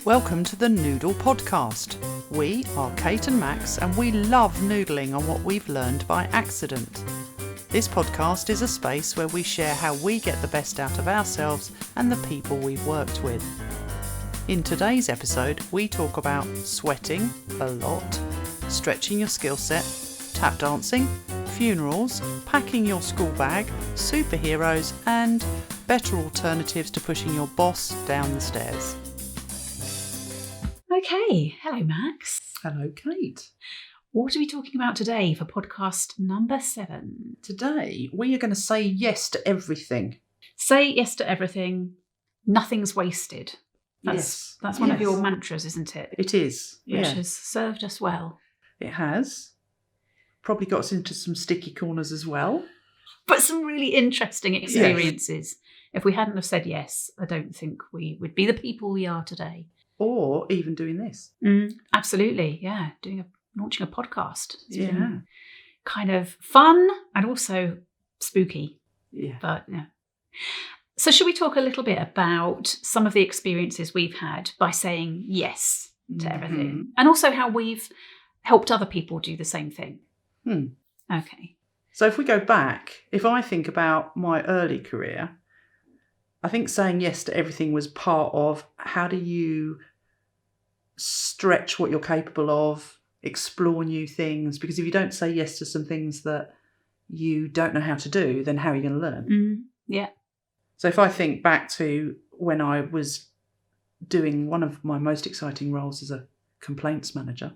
Welcome to the Noodle Podcast. We are Kate and Max and we love noodling on what we've learned by accident. This podcast is a space where we share how we get the best out of ourselves and the people we've worked with. In today's episode, we talk about sweating a lot, stretching your skill set, tap dancing, funerals, packing your school bag, superheroes and better alternatives to pushing your boss down the stairs. Okay, hello Max. Hello Kate. What are we talking about today for podcast number 7? Today we are going to say yes to everything. Say yes to everything, nothing's wasted. That's one of your mantras, isn't it? It is. Which has served us well. It has. Probably got us into some sticky corners as well. But some really interesting experiences. Yes. If we hadn't have said yes, I don't think we would be the people we are today. Or even doing this. Absolutely, yeah. Launching a podcast. It's been kind of fun and also spooky. Yeah. But yeah. So should we talk a little bit about some of the experiences we've had by saying yes to everything? And also how we've helped other people do the same thing. Okay. So if we go back, if I think about my early career, I think saying yes to everything was part of how do you stretch what you're capable of, explore new things, because if you don't say yes to some things that you don't know how to do, then how are you going to learn? Yeah. So if I think back to when I was doing one of my most exciting roles as a complaints manager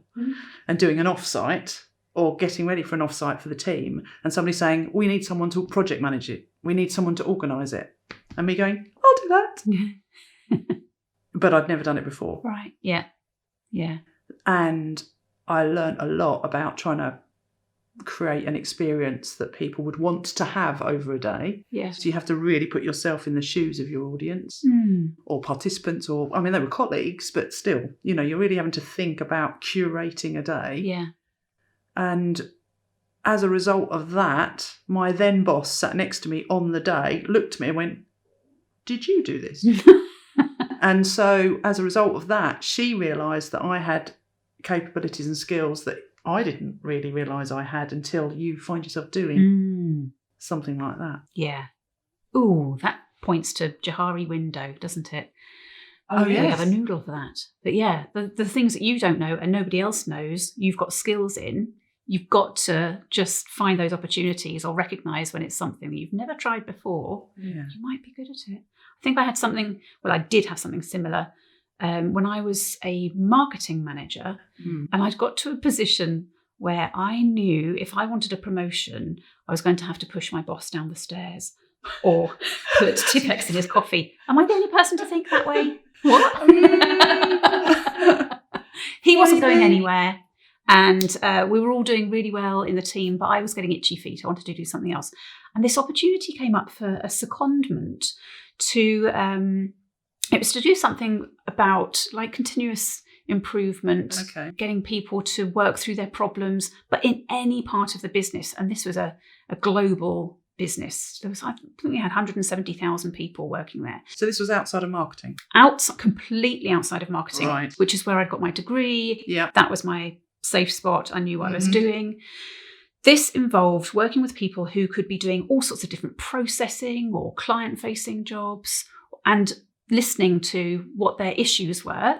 and doing an offsite or getting ready for an offsite for the team and somebody saying, we need someone to project manage it. We need someone to organise it. And me going, I'll do that. But I'd never done it before. Right. Yeah. Yeah. And I learned a lot about trying to create an experience that people would want to have over a day. Yes. So you have to really put yourself in the shoes of your audience or participants or, I mean, they were colleagues, but still, you're really having to think about curating a day. Yeah. And as a result of that, my then boss sat next to me on the day, looked at me and went, did you do this? And so as a result of that, she realised that I had capabilities and skills that I didn't really realise I had until you find yourself doing something like that. Yeah. Ooh, that points to Johari window, doesn't it? Oh, yes. We have a noodle for that. But yeah, the things that you don't know and nobody else knows, you've got skills in, you've got to just find those opportunities or recognise when it's something that you've never tried before. Yeah. You might be good at it. I think I did have something similar when I was a marketing manager and I'd got to a position where I knew if I wanted a promotion, I was going to have to push my boss down the stairs or put Tipex in his coffee. Am I the only person to think that way? What? He wasn't going anywhere. And we were all doing really well in the team, but I was getting itchy feet. I wanted to do something else. And this opportunity came up for a secondment to, it was to do something about like continuous improvement, getting people to work through their problems, but in any part of the business. And this was a global business. I think we had 170,000 people working there. So this was outside of marketing? Completely outside of marketing, right. Which is where I got my degree. Yeah. That was my safe spot. I knew what I was doing. This involved working with people who could be doing all sorts of different processing or client-facing jobs and listening to what their issues were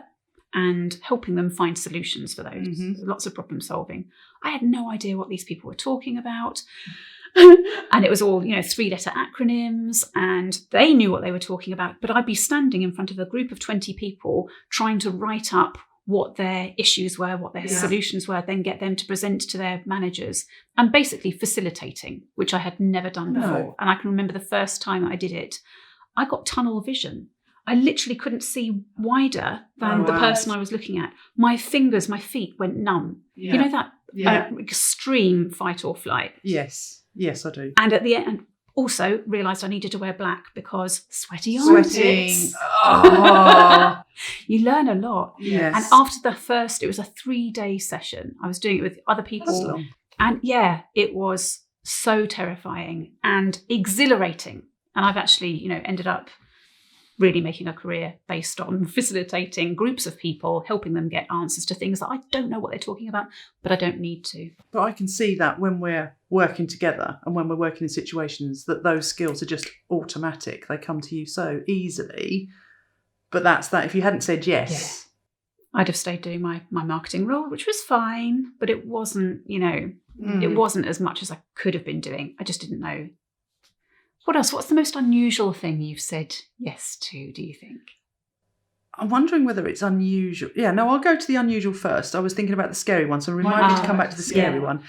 and helping them find solutions for those. Lots of problem solving. I had no idea what these people were talking about. And it was all, 3-letter acronyms and they knew what they were talking about. But I'd be standing in front of a group of 20 people trying to write up what their issues were, what their solutions were, then get them to present to their managers and basically facilitating, which I had never done before. No. And I can remember the first time I did it, I got tunnel vision. I literally couldn't see wider than the person I was looking at. My fingers, my feet went numb. Yeah. You know that extreme fight or flight? Yes, I do. And at the end, also realised I needed to wear black because sweating. Oh. You learn a lot. Yes. And after the first, it was a 3-day session. I was doing it with other people. That's long. And it was so terrifying and exhilarating. And I've actually, ended up really making a career based on facilitating groups of people, helping them get answers to things that I don't know what they're talking about, but I don't need to. But I can see that when we're working together and when we're working in situations, that those skills are just automatic. They come to you so easily. But that's that. If you hadn't said yes, I'd have stayed doing my marketing role, which was fine, but it wasn't, it wasn't as much as I could have been doing. I just didn't know. What else? What's the most unusual thing you've said yes to, do you think? I'm wondering whether it's unusual. Yeah, no, I'll go to the unusual first. I was thinking about the scary one, so remind me to come back to the scary one.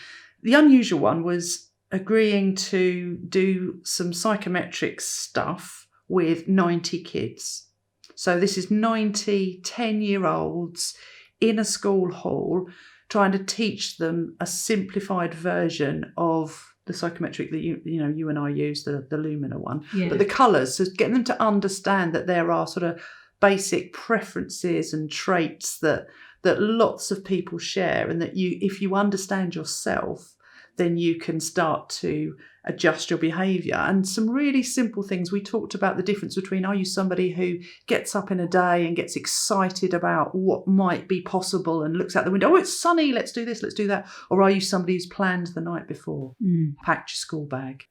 The unusual one was agreeing to do some psychometric stuff with 90 kids. So this is 90 10-year-olds in a school hall trying to teach them a simplified version of the psychometric that you and I use, the Lumina one. Yeah. But the colours, so getting them to understand that there are sort of basic preferences and traits that lots of people share, and that if you understand yourself, then you can start to adjust your behaviour. And some really simple things. We talked about the difference between, are you somebody who gets up in a day and gets excited about what might be possible and looks out the window, oh, it's sunny, let's do this, let's do that. Or are you somebody who's planned the night before, packed your school bag,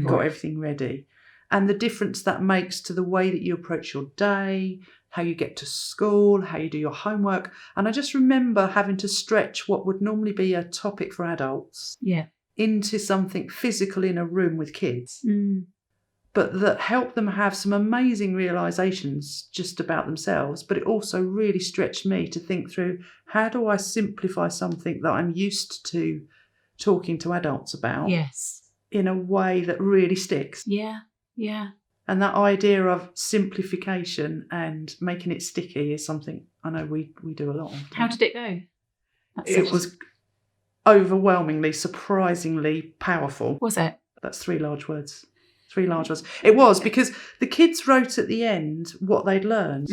got everything ready. And the difference that makes to the way that you approach your day, how you get to school, how you do your homework. And I just remember having to stretch what would normally be a topic for adults into something physical in a room with kids, but that helped them have some amazing realisations just about themselves. But it also really stretched me to think through, how do I simplify something that I'm used to talking to adults about in a way that really sticks? Yeah. And that idea of simplification and making it sticky is something I know we do a lot of. How did it go? It was overwhelmingly, surprisingly powerful. Was it? That's 3 large words. 3 large words. It was, because the kids wrote at the end what they'd learned.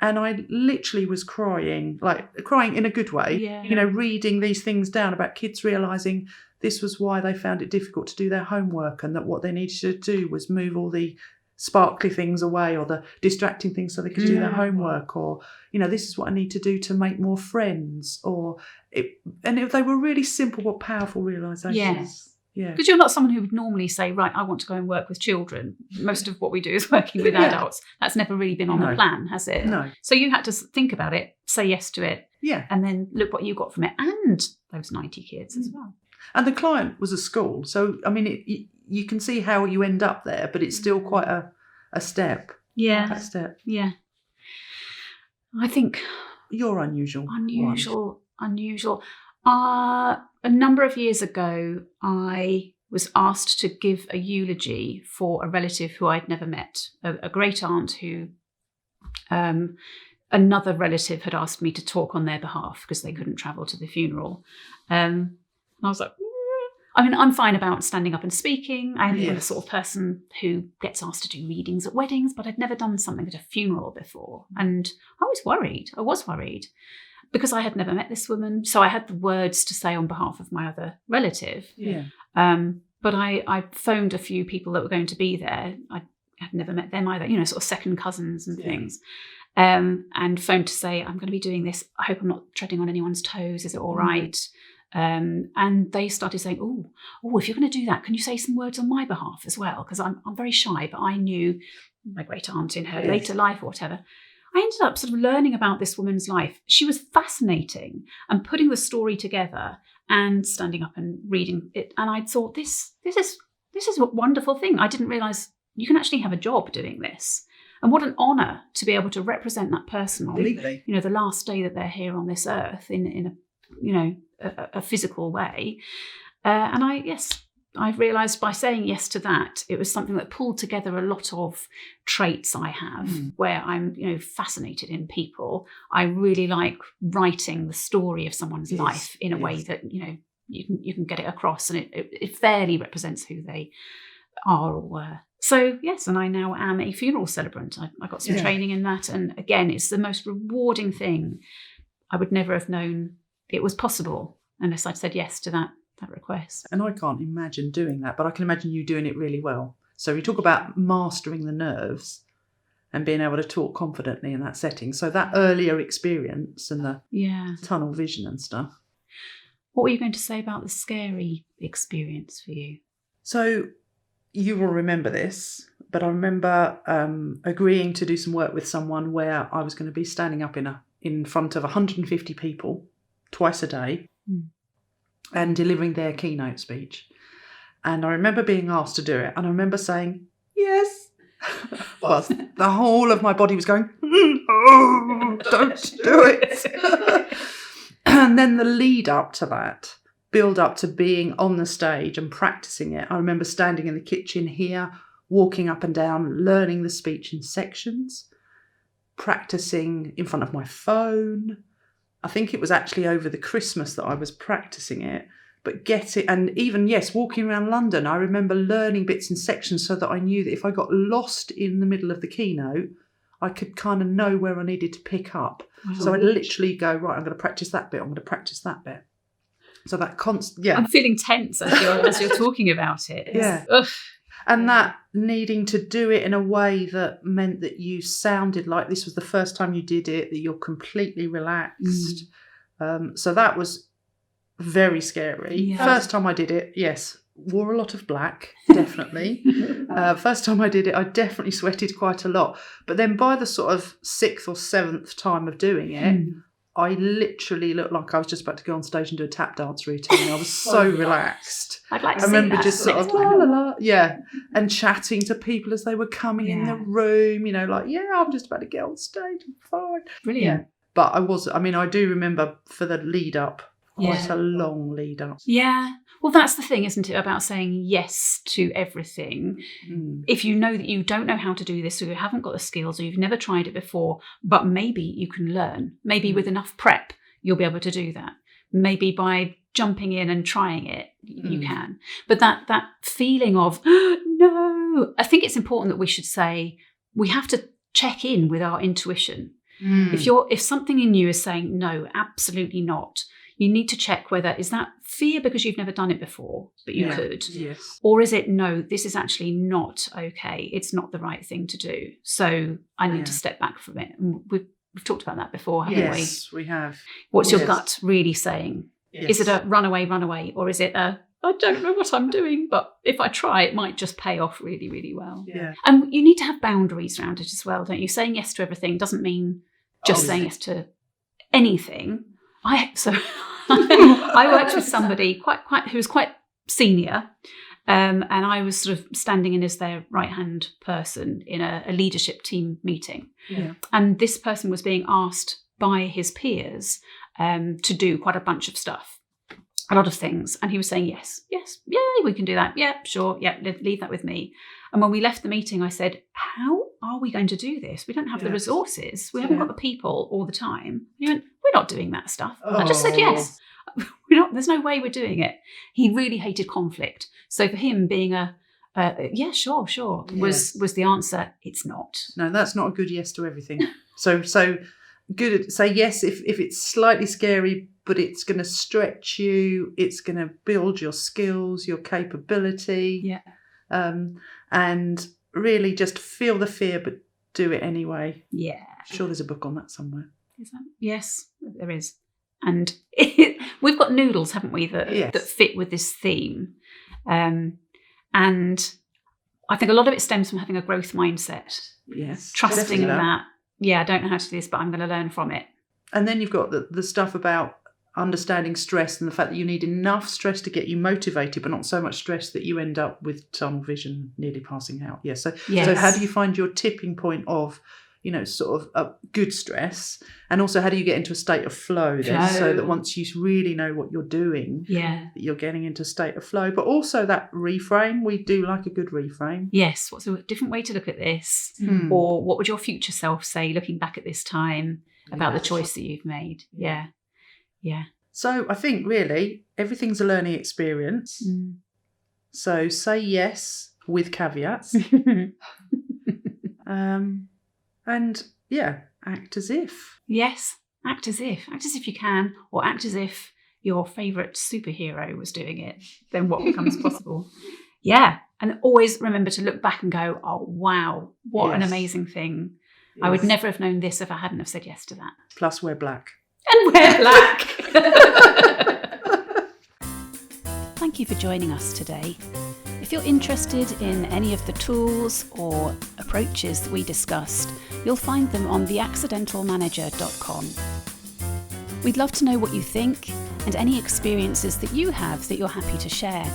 And I literally was crying in a good way, reading these things down about kids realising this was why they found it difficult to do their homework, and that what they needed to do was move all the sparkly things away or the distracting things so they could do their homework, or this is what I need to do to make more friends, they were really simple but powerful realisations. Because you're not someone who would normally say, right, I want to go and work with children. Most of what we do is working with adults. That's never really been on the plan, has it? No. So you had to think about it, say yes to it, and then look what you got from it, and those 90 kids as well. And the client was a school, so I mean, you can see how you end up there, but it's still quite a step. Yeah. A step. Yeah. I think you're unusual. Unusual. A number of years ago, I was asked to give a eulogy for a relative who I'd never met, a great aunt who another relative had asked me to talk on their behalf because they couldn't travel to the funeral. And I was like, I mean, I'm fine about standing up and speaking. I'm the sort of person who gets asked to do readings at weddings, but I'd never done something at a funeral before. And I was worried because I had never met this woman. So I had the words to say on behalf of my other relative. Yeah. But I phoned a few people that were going to be there. I had never met them either, sort of second cousins and things. And phoned to say, I'm going to be doing this. I hope I'm not treading on anyone's toes. Is it all right? And they started saying, oh, if you're going to do that, can you say some words on my behalf as well? Because I'm very shy, but I knew my great aunt in her later life or whatever. I ended up sort of learning about this woman's life. She was fascinating, and putting the story together and standing up and reading it. And I thought, this is a wonderful thing. I didn't realise you can actually have a job doing this. And what an honour to be able to represent that person on, the last day that they're here on this earth in a physical way. And I've realised by saying yes to that, it was something that pulled together a lot of traits I have where I'm, fascinated in people. I really like writing the story of someone's life in a way that, you can get it across, and it fairly represents who they are or were. So, yes, and I now am a funeral celebrant. I got some training in that. And again, it's the most rewarding thing. I would never have known it was possible unless I'd said yes to that request. And I can't imagine doing that, but I can imagine you doing it really well. So you talk about mastering the nerves. and being able to talk confidently in that setting. So that earlier experience and the tunnel vision and stuff. What were you going to say about the scary experience for you? So you will remember this, but I remember agreeing to do some work with someone where I was going to be standing up in front of 150 people twice a day and delivering their keynote speech. And I remember being asked to do it, and I remember saying, yes. Well, the whole of my body was going, oh, don't do it. And then the lead up to that, build up to being on the stage and practicing it. I remember standing in the kitchen here, walking up and down, learning the speech in sections, practicing in front of my phone. I think it was actually over the Christmas that I was practicing it. But and even, walking around London, I remember learning bits and sections so that I knew that if I got lost in the middle of the keynote, I could kind of know where I needed to pick up. Wow. So I'd literally go, right, I'm going to practice that bit, I'm going to practice that bit. So that I'm feeling tense as you're talking about it. And that needing to do it in a way that meant that you sounded like this was the first time you did it, that you're completely relaxed. So that was very scary. Yeah. First time I did it, wore a lot of black, definitely. First time I did it, I definitely sweated quite a lot. But then by the sort of 6th or 7th time of doing it, I literally looked like I was just about to go on stage and do a tap dance routine. I was so relaxed. I'd like to I remember see that just sort of la la la, and chatting to people as they were coming in the room. You know, like I'm just about to get on stage. I'm fine. Brilliant. But I do remember for the lead up. Quite a long lead up. Yeah. Well, that's the thing, isn't it, about saying yes to everything. If you know that you don't know how to do this, or you haven't got the skills, or you've never tried it before, but maybe you can learn. Maybe with enough prep, you'll be able to do that. Maybe by jumping in and trying it, you can. But that feeling of, no, I think it's important that we should say, we have to check in with our intuition. If something in you is saying, no, absolutely not, you need to check whether, is that fear because you've never done it before, but you could? Yes. Or is it, no, this is actually not okay. It's not the right thing to do. So I need to step back from it. And we've talked about that before, haven't we? Yes, we have. What's your gut really saying? Yes. Is it a run away? Or is it a, I don't know what I'm doing, but if I try, it might just pay off really, really well. Yeah. And you need to have boundaries around it as well, don't you? Saying yes to everything doesn't mean just saying yes to anything. I worked with somebody quite who was quite senior, and I was sort of standing in as their right-hand person in a leadership team meeting. Yeah. And this person was being asked by his peers to do quite a bunch of stuff, a lot of things. And he was saying, yes, we can do that. Yeah, sure. Yeah, leave that with me. And when we left the meeting, I said, how are we going to do this? We don't have the resources. We haven't got the people all the time. And he went, we're not doing that stuff. I just said, yes. There's no way we're doing it. He really hated conflict. So for him, being sure, was the answer. It's not. No, that's not a good yes to everything. So good. Say yes if it's slightly scary, but it's going to stretch you. It's going to build your skills, your capability. Yeah. And really just feel the fear, but do it anyway. Yeah. I'm sure there's a book on that somewhere. Is that? Yes, there is. And we've got noodles, haven't we, that fit with this theme. And I think a lot of it stems from having a growth mindset. Yes. Trusting that, I don't know how to do this, but I'm going to learn from it. And then you've got the stuff about understanding stress and the fact that you need enough stress to get you motivated, but not so much stress that you end up with tunnel vision, nearly passing out. Yes. So how do you find your tipping point of, sort of a good stress, and also how do you get into a state of flow then, so that once you really know what you're doing, that you're getting into a state of flow. But also that reframe, we do like a good reframe. Yes, what's a different way to look at this? Or what would your future self say looking back at this time about the choice that you've made? Yeah. So I think really everything's a learning experience. So say yes with caveats. And act as if. Yes, act as if. Act as if you can, or act as if your favourite superhero was doing it. Then what becomes possible? Yeah, And always remember to look back and go, oh, wow, what an Yes. amazing thing. Yes. I would never have known this if I hadn't have said yes to that. Plus, we're black. And wear black. Thank you for joining us today. If you're interested in any of the tools or approaches that we discussed, you'll find them on theaccidentalmanager.com. We'd love to know what you think and any experiences that you have that you're happy to share.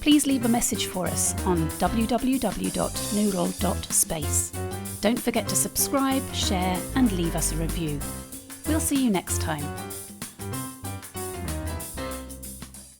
Please leave a message for us on www.neural.space. Don't forget to subscribe, share, and leave us a review. We'll see you next time.